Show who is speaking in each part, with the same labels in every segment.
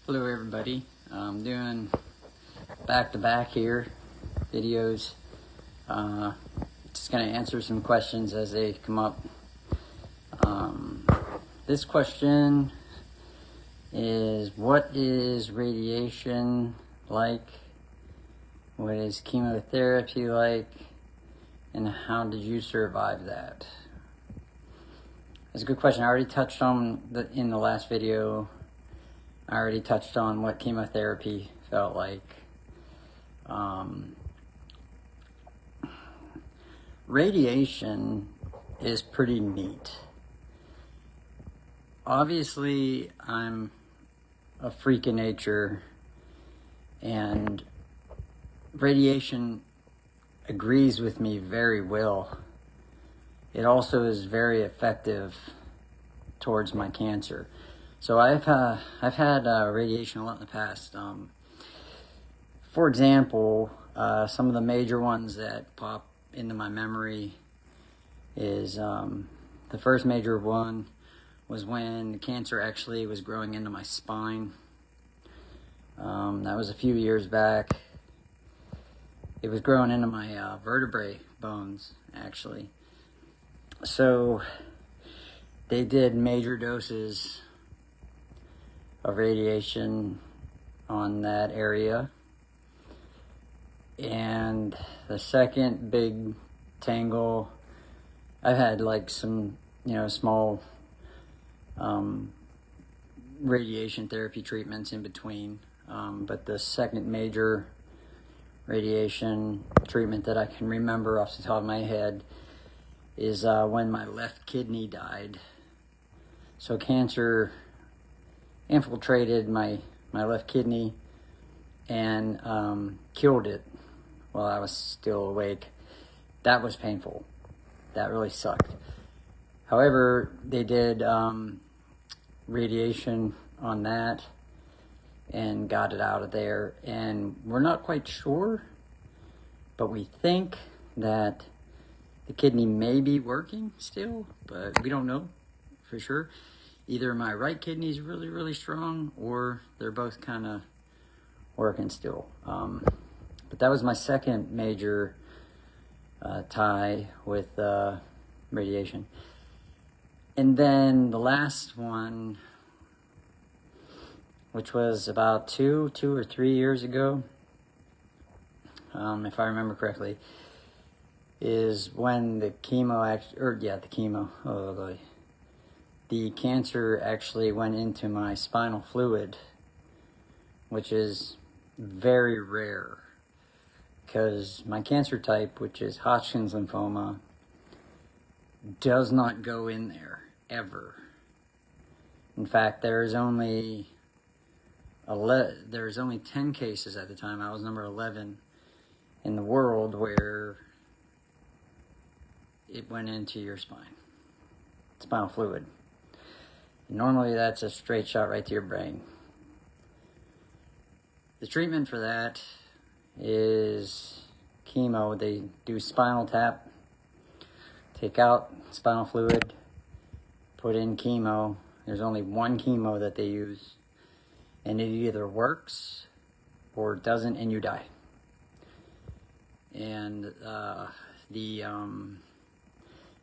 Speaker 1: Hello everybody, I'm doing back-to-back here videos. Just going to answer some questions as they come up. This question is, what is radiation like? What is chemotherapy like? And how did you survive that? That's a good question. I already touched on in the last video. I already touched on what chemotherapy felt like. Radiation is pretty neat. Obviously, I'm a freak of nature, and radiation agrees with me very well. It also is very effective towards my cancer. So I've had radiation a lot in the past. For example, some of the major ones that pop into my memory is the first major one was when the cancer actually was growing into my spine. That was a few years back. It was growing into my vertebrae bones, actually. So they did major doses of radiation on that area. And the second big tangle, I've had like some, small radiation therapy treatments in between. But the second major radiation treatment that I can remember off the top of my head is when my left kidney died. So cancer infiltrated my left kidney and killed it while I was still awake. That was painful. That really sucked. However, they did radiation on that and got it out of there. And we're not quite sure, but we think that the kidney may be working still, but we don't know for sure. Either my right kidney is really, really strong, or they're both kind of working still. But that was my second major tie with radiation. And then the last one, which was about two or 3 years ago, if I remember correctly, is when the the cancer actually went into my spinal fluid, which is very rare because my cancer type, which is Hodgkins lymphoma, does not go in there ever. In fact, there's only 10 cases at the time. I was number 11 in the world where it went into your spinal fluid. Normally, that's a straight shot right to your brain. The treatment for that is chemo. They do spinal tap, take out spinal fluid, put in chemo. There's only one chemo that they use, and it either works or it doesn't, and you die. And the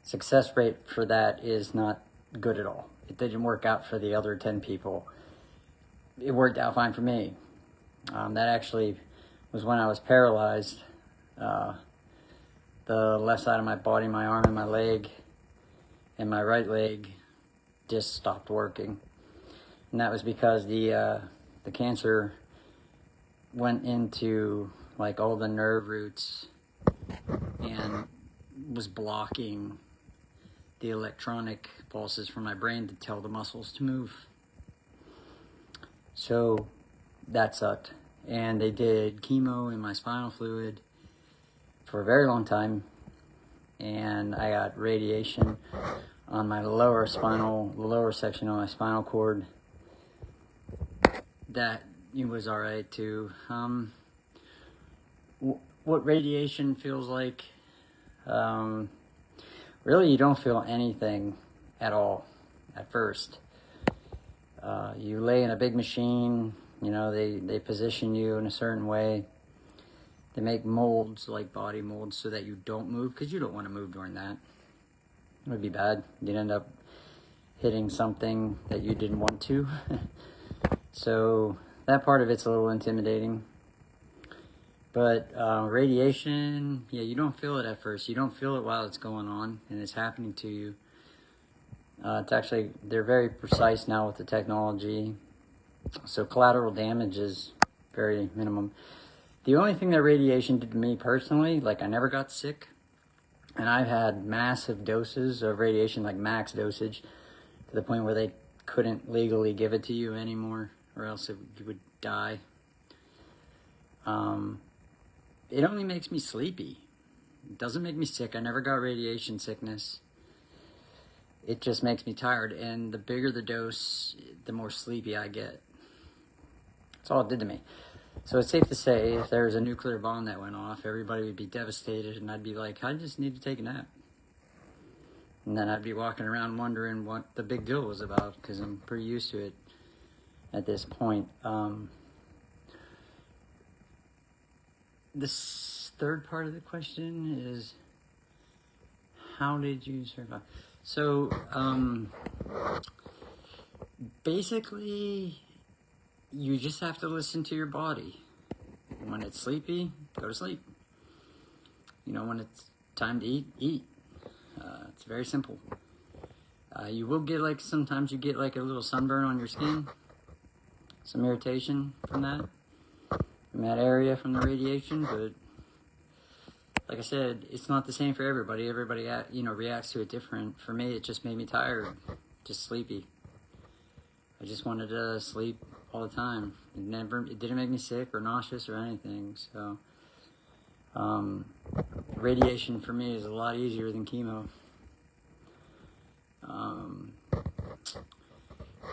Speaker 1: success rate for that is not good at all. It didn't work out for the other 10 people. It worked out fine for me. That actually was when I was paralyzed. The left side of my body, my arm and my leg, and my right leg just stopped working. And that was because the cancer went into like all the nerve roots and was blocking the electronic pulses from my brain to tell the muscles to move. So that sucked. And they did chemo in my spinal fluid for a very long time. And I got radiation on my the lower section of my spinal cord. That it was all right too. What radiation feels like? Really, you don't feel anything at all at first. You lay in a big machine You know, they position you in a certain way. They make molds, like body molds, so that you don't move, because you don't want to move during that. It would be bad. You'd end up hitting something that you didn't want to. So that part of it's a little intimidating. But radiation, yeah, you don't feel it at first. You don't feel it while it's going on and it's happening to you. It's actually, they're very precise now with the technology. So collateral damage is very minimum. The only thing that radiation did to me personally, like I never got sick. And I've had massive doses of radiation, like max dosage, to the point where they couldn't legally give it to you anymore, or else you would die. It only makes me sleepy. It doesn't make me sick. I never got radiation sickness. It just makes me tired, and the bigger the dose, the more sleepy I get. That's all it did to me. So it's safe to say, if there was a nuclear bomb that went off, everybody would be devastated, and I'd be like, I just need to take a nap. And then I'd be walking around wondering what the big deal was about, because I'm pretty used to it at this point. This third part of the question is, how did you survive? So, basically, you just have to listen to your body. When it's sleepy, go to sleep. You know, when it's time to eat, eat. It's very simple. You will get, like, sometimes you get like a little sunburn on your skin. Some irritation from that area, from the radiation, but like I said, it's not the same for everybody. Everybody, you know, reacts to it different. For me, it just made me tired, just sleepy. I just wanted to sleep all the time. It didn't make me sick or nauseous or anything. So, radiation for me is a lot easier than chemo.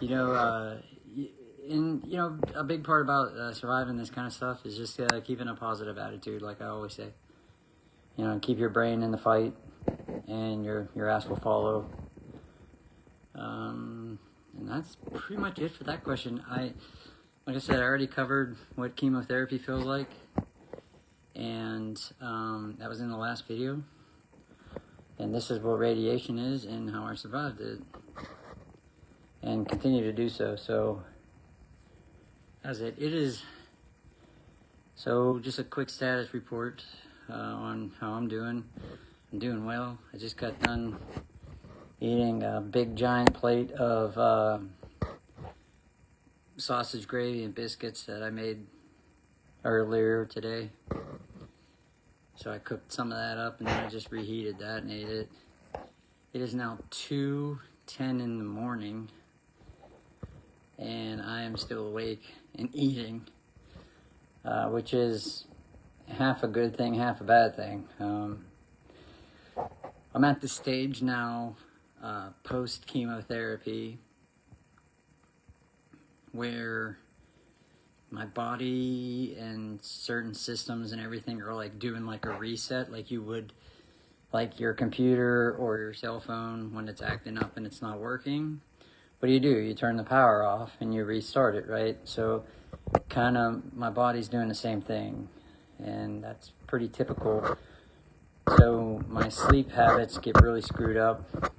Speaker 1: You know, and you know, a big part about surviving this kind of stuff is just keeping a positive attitude, like I always say. You know, keep your brain in the fight, and your ass will follow. And that's pretty much it for that question. Like I said, I already covered what chemotherapy feels like, and that was in the last video. And this is what radiation is and how I survived it, and continue to do so. So that's it. It is. So just a quick status report on how I'm doing. I'm doing well. I just got done eating a big giant plate of sausage gravy and biscuits that I made earlier today. So I cooked some of that up and then I just reheated that and ate it. It is now 2:10 in the morning and I am still awake and eating, which is half a good thing, half a bad thing. I'm at the stage now, post-chemotherapy, where my body and certain systems and everything are like doing like a reset, like you would like your computer or your cell phone when it's acting up and it's not working. What do? You turn the power off and you restart it, right? So kind of my body's doing the same thing, and that's pretty typical. So my sleep habits get really screwed up.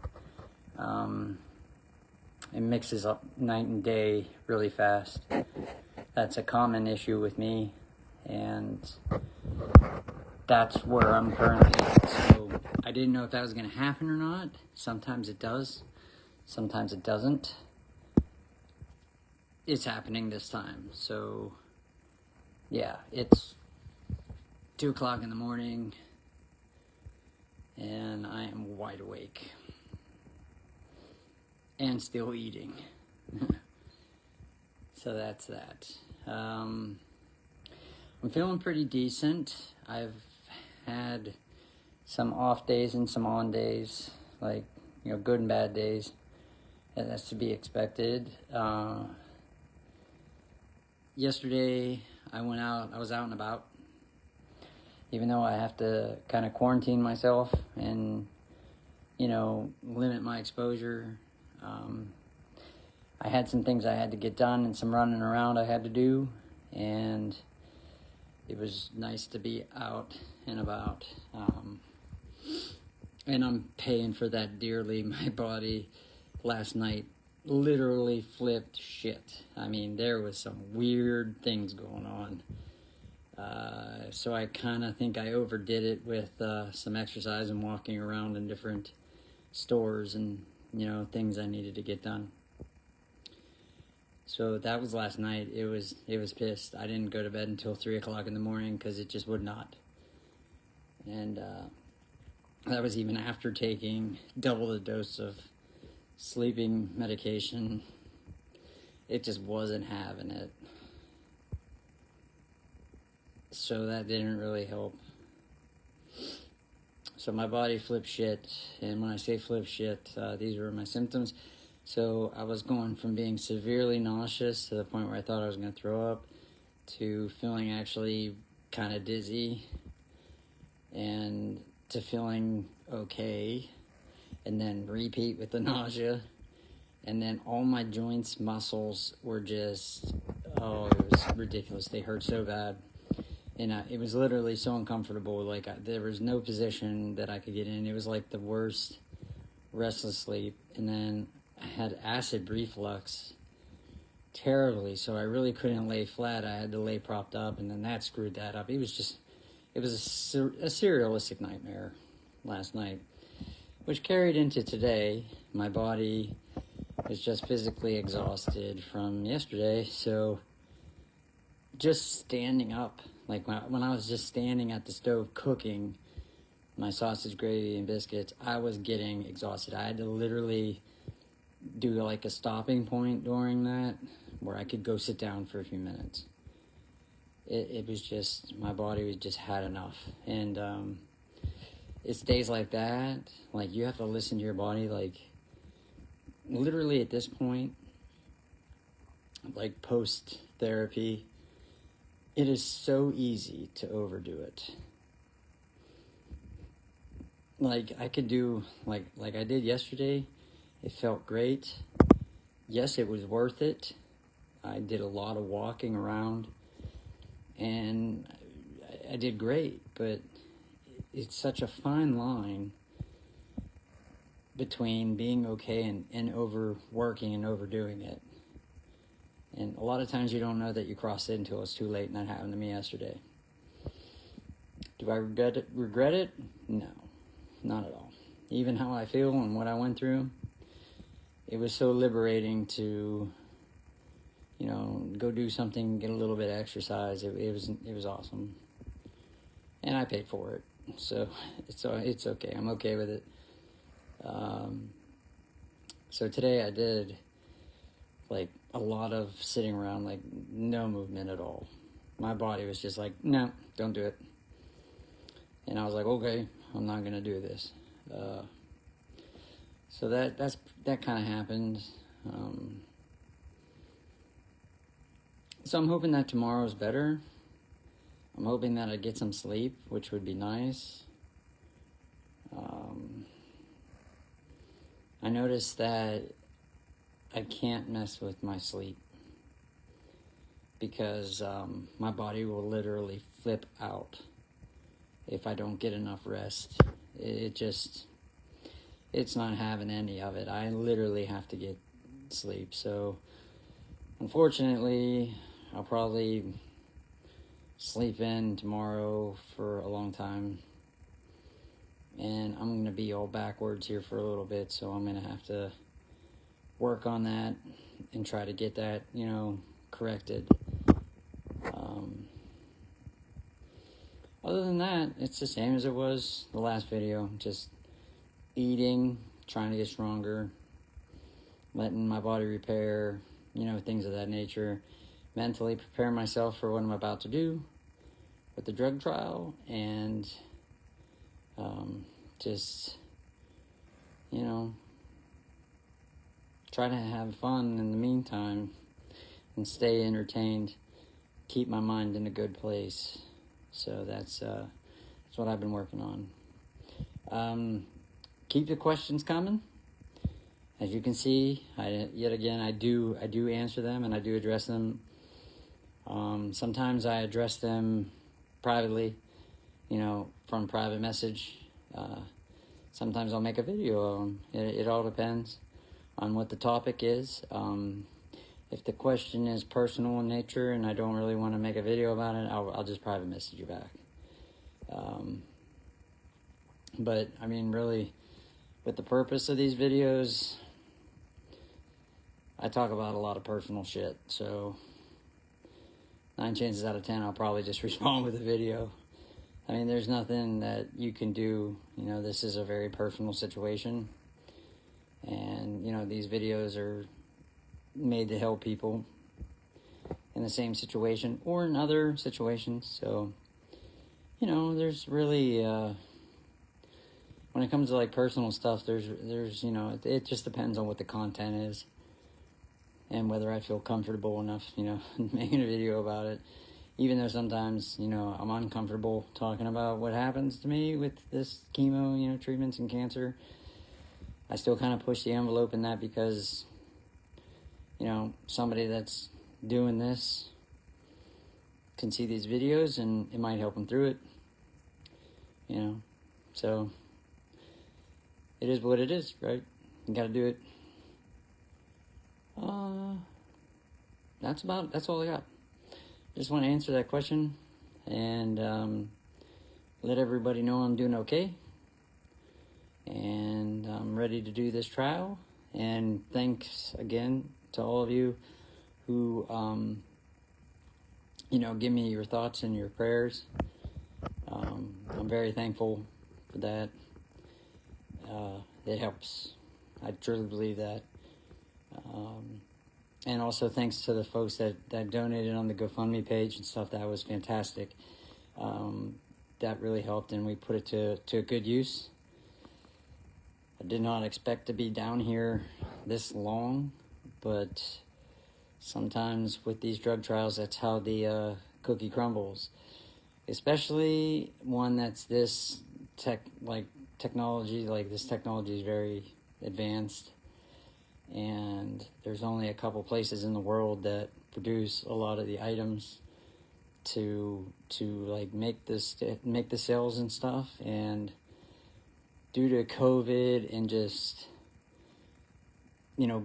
Speaker 1: It mixes up night and day really fast. That's a common issue with me, and that's where I'm currently at. So I didn't know if that was going to happen or not. Sometimes it does, sometimes it doesn't. It's happening this time. So yeah, it's 2 o'clock in the morning and I am wide awake and still eating. So that's that. I'm feeling pretty decent. I've had some off days and some on days, like, you know, good and bad days. And that's to be expected. Yesterday, I was out and about. Even though I have to kind of quarantine myself and, you know, limit my exposure. I had some things I had to get done and some running around I had to do, and it was nice to be out and about. And I'm paying for that dearly. My body last night literally flipped shit. I mean, there was some weird things going on. So I kind of think I overdid it with some exercise and walking around in different stores and, things I needed to get done. So that was last night. It was pissed. I didn't go to bed until 3 o'clock in the morning because it just would not. And that was even after taking double the dose of sleeping medication. It just wasn't having it. So that didn't really help. So my body flipped shit, and when I say flip shit, these were my symptoms. So I was going from being severely nauseous to the point where I thought I was going to throw up, to feeling actually kind of dizzy, and to feeling okay, and then repeat with the nausea, and then all my joints, muscles were just, it was ridiculous. They hurt so bad. And it was literally so uncomfortable. Like, there was no position that I could get in. It was like the worst restless sleep. And then I had acid reflux terribly, so I really couldn't lay flat. I had to lay propped up, and then that screwed that up. It was a surrealistic nightmare last night, which carried into today. My body was just physically exhausted from yesterday, so just standing up, like when I was just standing at the stove cooking my sausage gravy and biscuits, I was getting exhausted. I had to literally do like a stopping point during that where I could go sit down for a few minutes. It was just, my body was just had enough. And it's days like that, like you have to listen to your body. Like literally at this point, like post therapy, it is so easy to overdo it. Like I could do like I did yesterday. It felt great. Yes, it was worth it. I did a lot of walking around, and I did great. But it's such a fine line between being okay and overworking and overdoing it. And a lot of times you don't know that you crossed it until it's too late, and that happened to me yesterday. Do I regret it? No, not at all. Even how I feel and what I went through, it was so liberating to, go do something, get a little bit of exercise. It was awesome. And I paid for it, so it's okay. I'm okay with it. So today I did like a lot of sitting around, like no movement at all. My body was just like, no, don't do it. And I was like, okay, I'm not gonna do this. So that kind of happened. So I'm hoping that tomorrow's better. I'm hoping that I get some sleep, which would be nice. I noticed that I can't mess with my sleep because my body will literally flip out if I don't get enough rest. It's not having any of it. I literally have to get sleep. So unfortunately, I'll probably sleep in tomorrow for a long time. And I'm going to be all backwards here for a little bit, so I'm going to have to work on that and try to get that, corrected. Other than that, it's the same as it was the last video. Just eating, trying to get stronger, letting my body repair, things of that nature. Mentally prepare myself for what I'm about to do with the drug trial, and just, try to have fun in the meantime and stay entertained, keep my mind in a good place. So that's what I've been working on. Keep the questions coming. As you can see, yet again, I do answer them, and I do address them. Sometimes I address them privately, from private message. Sometimes I'll make a video of them. It all depends on what the topic is. If the question is personal in nature and I don't really want to make a video about it, I'll just private message you back. But, I mean, really, with the purpose of these videos, I talk about a lot of personal shit, so 9 chances out of 10 I'll probably just respond with a video. I mean, there's nothing that you can do. This is a very personal situation, and these videos are made to help people in the same situation or in other situations. So there's really when it comes to like personal stuff, there's it just depends on what the content is and whether I feel comfortable enough making a video about it. Even though sometimes, I'm uncomfortable talking about what happens to me with this chemo, treatments and cancer, I still kind of push the envelope in that because, somebody that's doing this can see these videos and it might help them through it, So, it is what it is, right? You gotta do it. That's all I got. Just want to answer that question and let everybody know I'm doing okay, and I'm ready to do this trial. And thanks again to all of you who give me your thoughts and your prayers. I'm very thankful for that. It helps. I truly believe that. And also thanks to the folks that donated on the GoFundMe page and stuff. That was fantastic. That really helped, and we put it to good use. I did not expect to be down here this long, but sometimes with these drug trials, that's how the cookie crumbles. Especially one that's this technology. Like, this technology is very advanced. And there's only a couple places in the world that produce a lot of the items to like make the cells and stuff. And due to COVID and just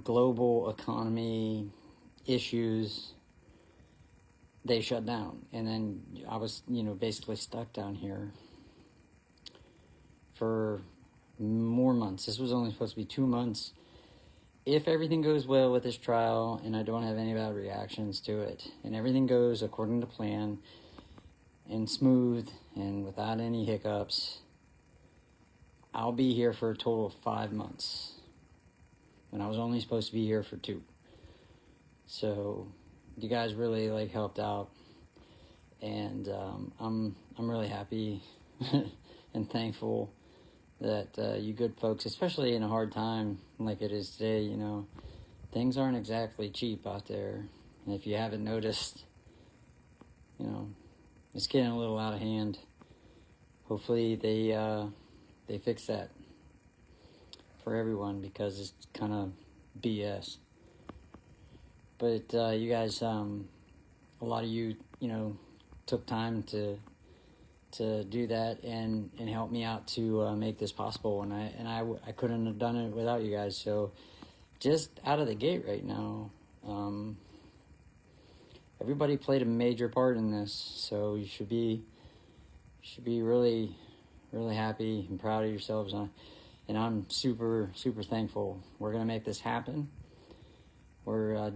Speaker 1: global economy issues, they shut down. And then I was basically stuck down here for more months. This was only supposed to be 2 months. If everything goes well with this trial and I don't have any bad reactions to it, and everything goes according to plan and smooth and without any hiccups, I'll be here for a total of 5 months when I was only supposed to be here for 2. So you guys really helped out, and I'm really happy and thankful that you good folks, especially in a hard time like it is today, things aren't exactly cheap out there. And if you haven't noticed, it's getting a little out of hand. Hopefully they fix that for everyone, because it's kind of BS. But you guys, a lot of you, took time to do that and help me out to make this possible, and I couldn't have done it without you guys. So just out of the gate right now, everybody played a major part in this, so you should be really happy and proud of yourselves, and I'm super thankful. We're gonna make this happen. We're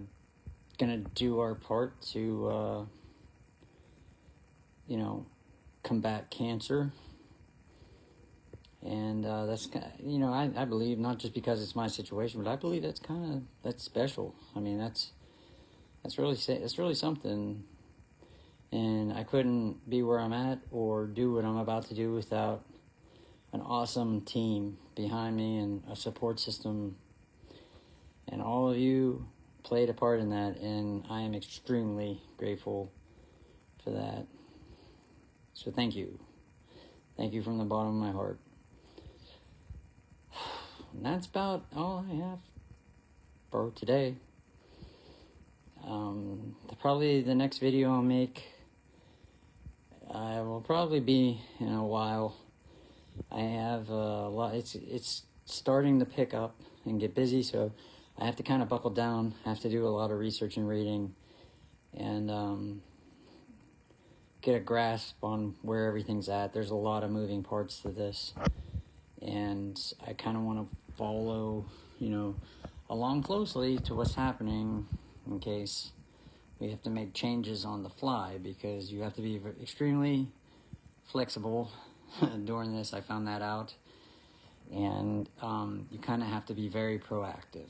Speaker 1: gonna do our part to combat cancer. And that's, I believe, not just because it's my situation, but I believe that's special. I mean, that's really something. And I couldn't be where I'm at or do what I'm about to do without an awesome team behind me and a support system. And all of you played a part in that, and I am extremely grateful for that. So thank you. Thank you from the bottom of my heart. And that's about all I have for today. Probably the next video I'll make will probably be in a while. I have a lot. It's starting to pick up and get busy, so I have to kind of buckle down. I have to do a lot of research and reading, and get a grasp on where everything's at. There's a lot of moving parts to this, and I kind of want to follow, along closely to what's happening in case we have to make changes on the fly, because you have to be extremely flexible during this. I found that out, and you kind of have to be very proactive.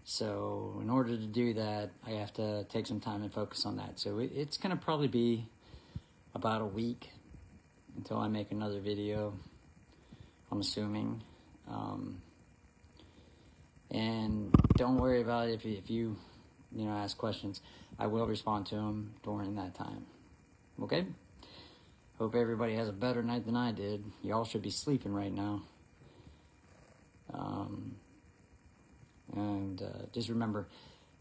Speaker 1: So in order to do that, I have to take some time and focus on that. So it's going to probably be about a week until I make another video, I'm assuming. And don't worry about it if you ask questions. I will respond to them during that time. Okay? Hope everybody has a better night than I did. Y'all should be sleeping right now. And just remember,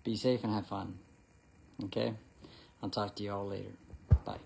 Speaker 1: be safe and have fun. Okay? I'll talk to you all later. Bye.